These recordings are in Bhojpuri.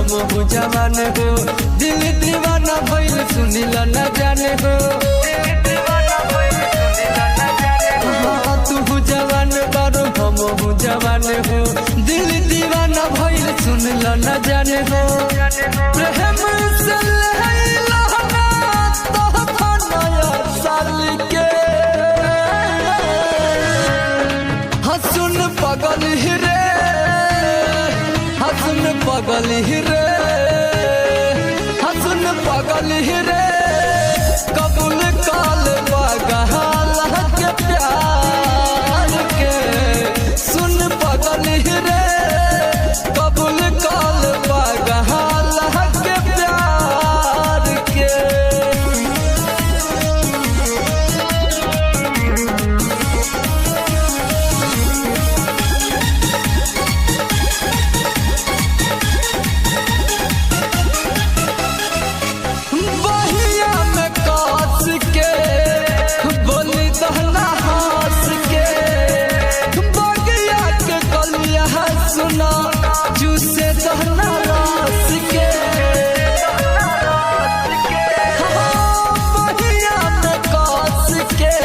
हम हो जवान हो। दिल दीवाना भइल सुनिल न जाने हो। तू जवान बारो हम हो जवान हो। दिल दीवाना भइल सुनिल न जाने हो। प्रेम से लहला तो नया साल के हसन पगल रे, हसन पगल रे, हसन पगल रे। कबूल काल बगहाल के प्यार के सुन पगल रे। कबूल काल बगहाल के प्यार के। सुना जूसे दहना रास के बहिया में कास के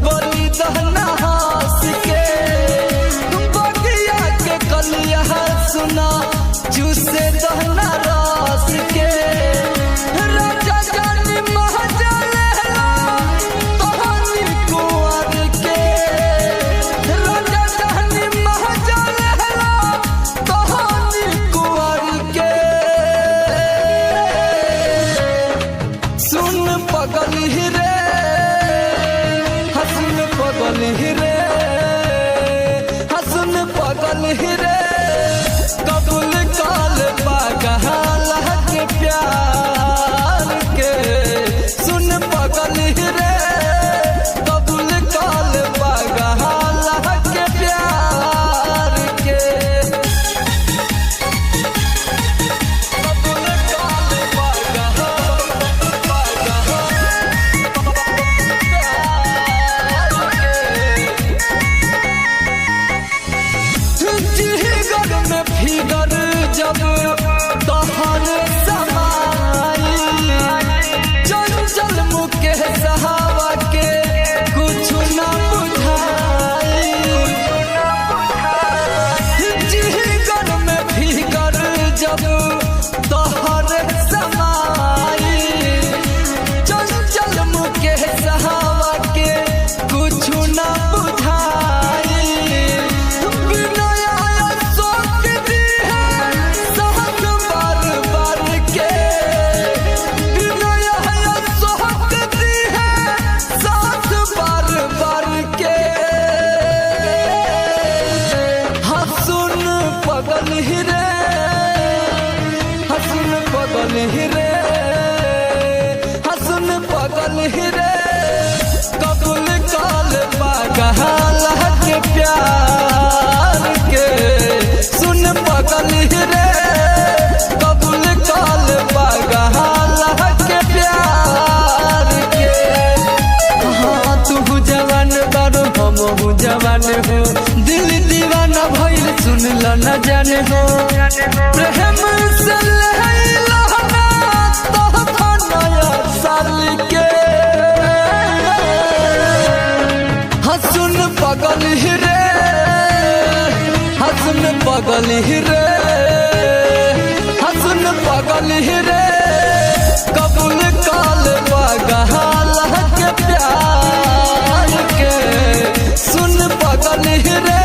बोली दहना हास के। बगिया के कलिया सुना जूसे दहना रास के। राजा जानी महाजले कहानी कुंवर के। राजा जानी महाजले कहानी कुंवर के। सुन पगल रे, हसन पगल रे, हसन पगल रे। कबूल काल बगहाल के प्यार के सुन पगल रे। कबूल काल बगहाल के प्यार के। कबूल काल बगहाल जिगर में फिगर जब तोहर समाई। चंचल मुकेश हवा के कुछ न बुझाई। जिगर में फिगर जब तोहर समाई। चंचल मुकेश हवा के कुछ न बुझाई। पगल रे, हसन पगल रे, हसन पगल रे। कबूल काल बगहाल के प्यार के सुन पगल रे। कबूल काल बगहाल के प्यार के। हाँ तू जवान बारो हम हो जवान हो। दिल दीवाना भइल सुनिल न जाने हो। प्रेम से लहला तो नया साल के हसन पगल रे, हसन पगल रे, हसन पगल रे। कबूल काल बगहाल के प्यार के सुन पगल रे।